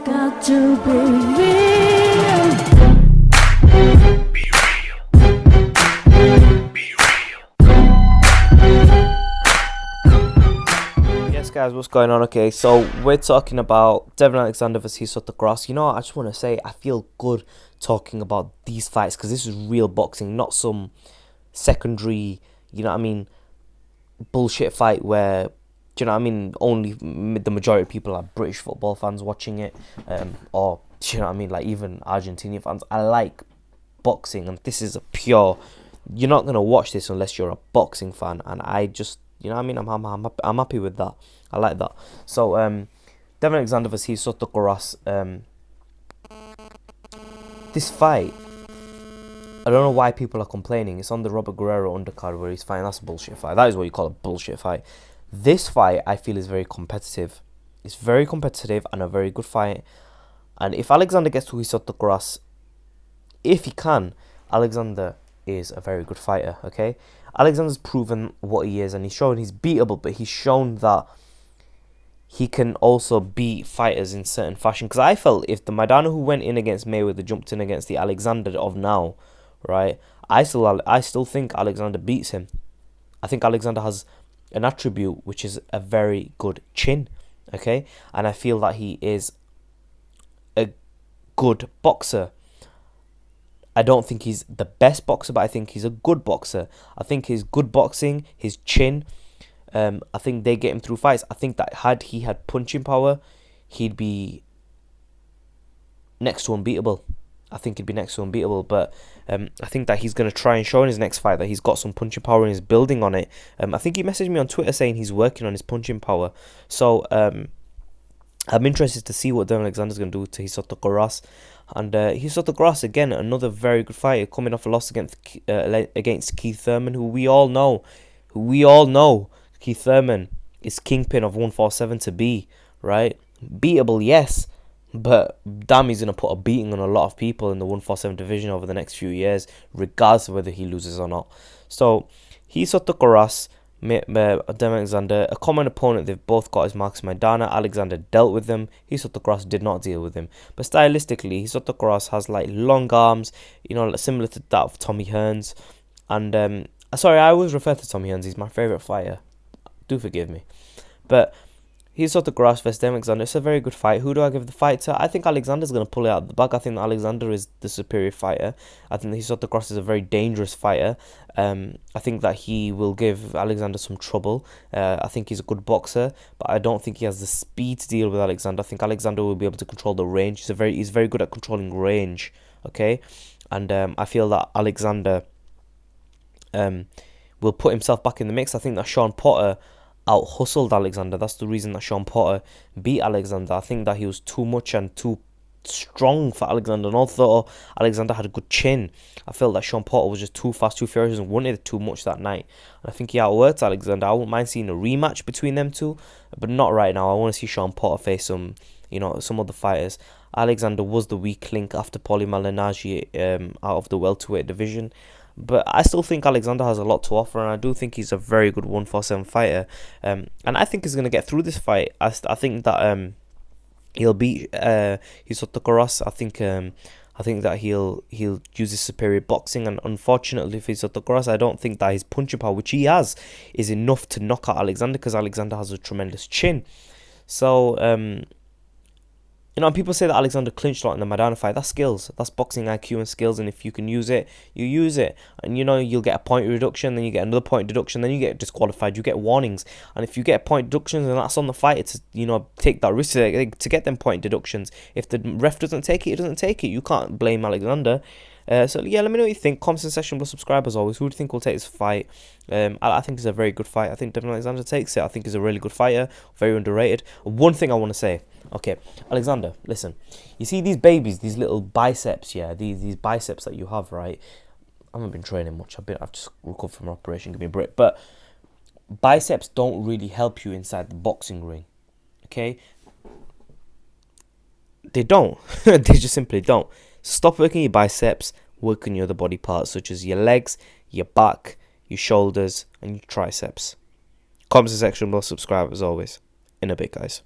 Got to be real. Be real. Be real. Yes, guys, what's going on? Okay, so we're talking about Devon Alexander versus Soto Karass. You know what? I just want to say I feel good talking about these fights because this is real boxing, not some secondary, you know what I mean, bullshit fight where, do you know what I mean, only the majority of people are British football fans watching it, or, do you know what I mean, like even Argentinian fans. I like boxing, and this is a pure, you're not going to watch this unless you're a boxing fan, and I just, you know what I mean, I'm happy with that. I like that. So, Devon Alexander versus Soto Karass, this fight, I don't know why people are complaining. It's on the Robert Guerrero undercard where he's fighting. That's a bullshit fight. That is what you call a bullshit fight. This fight, I feel, is very competitive. It's very competitive and a very good fight. And if Alexander gets to his Soto Karass, if he can, Alexander is a very good fighter, okay? Alexander's proven what he is, and he's shown he's beatable, but he's shown that he can also beat fighters in certain fashion. Because I felt if the Maidana who went in against Mayweather jumped in against the Alexander of now, right, I still think Alexander beats him. I think Alexander has an attribute which is a very good chin, okay? And I feel that he is a good boxer. I don't think he's the best boxer, but I think he's a good boxer. I think his good boxing, his chin, I think they get him through fights. I think that had he had punching power, he'd be next to unbeatable. I think he'd be next to unbeatable, but I think that he's going to try and show in his next fight that he's got some punching power and he's building on it. I think he messaged me on Twitter saying he's working on his punching power. So I'm interested to see what Devon Alexander's going to do to his Soto Karass. And his Soto Karass, again, another very good fighter, coming off a loss against Keith Thurman, who we all know. Keith Thurman is kingpin of 147 to be, right? Beatable, yes. But damn, he's going to put a beating on a lot of people in the 147 division over the next few years, regardless of whether he loses or not. So, he's Soto Karass, Devon Alexander, a common opponent. They've both got his Marcus Maidana. Alexander dealt with them. Soto Karass did not deal with him. But stylistically, Soto Karass has like long arms, you know, similar to that of Tommy Hearns. And, sorry, I always refer to Tommy Hearns. He's my favourite fighter. Do forgive me. But he's Soto Karass versus Devon Alexander. It's a very good fight. Who do I give the fight to? I think Alexander's going to pull it out of the bag. I think that Alexander is the superior fighter. I think that Soto Karass is a very dangerous fighter. I think that he will give Alexander some trouble. I think he's a good boxer, but I don't think he has the speed to deal with Alexander. I think Alexander will be able to control the range. He's very good at controlling range, okay? And I feel that Alexander will put himself back in the mix. I think that Sean Potter out-hustled Alexander. That's the reason that Sean Potter beat Alexander. I think that he was too much and too strong for Alexander. And although Alexander had a good chin, I felt that Sean Potter was just too fast, too furious, and wanted too much that night. And I think he outworked Alexander. I wouldn't mind seeing a rematch between them two, but not right now. I want to see Sean Potter face some other fighters. Alexander was the weak link after Paulie Malignaggi out of the welterweight division. But I still think Alexander has a lot to offer, and I do think he's a very good 147 fighter. And I think he's going to get through this fight. I think that he'll beat his Soto Karass. I think that he'll use his superior boxing, and unfortunately for his Soto Karass, I don't think that his punching power, which he has, is enough to knock out Alexander, because Alexander has a tremendous chin. So people say that Alexander clinched a lot in the Maidana fight. That's skills. That's boxing IQ and skills. And if you can use it, you use it. And, you'll get a point reduction, then you get another point deduction, then you get disqualified. You get warnings. And if you get point deductions, then that's on the fighter to, take that risk to get them point deductions. If the ref doesn't take it, he doesn't take it. You can't blame Alexander. So yeah, let me know what you think. Comment section, below, subscribe as always. Who do you think will take this fight? I think it's a very good fight. I think Devon Alexander takes it. I think he's a really good fighter, very underrated. One thing I want to say, okay, Alexander, listen. You see these babies, these little biceps, yeah, these biceps that you have, right? I haven't been training much. I've just recovered from an operation. Give me a break. But biceps don't really help you inside the boxing ring, okay? They don't. They just simply don't. Stop working your biceps, work on your other body parts such as your legs, your back, your shoulders, and your triceps. Comment section below, subscribe as always. In a bit, guys.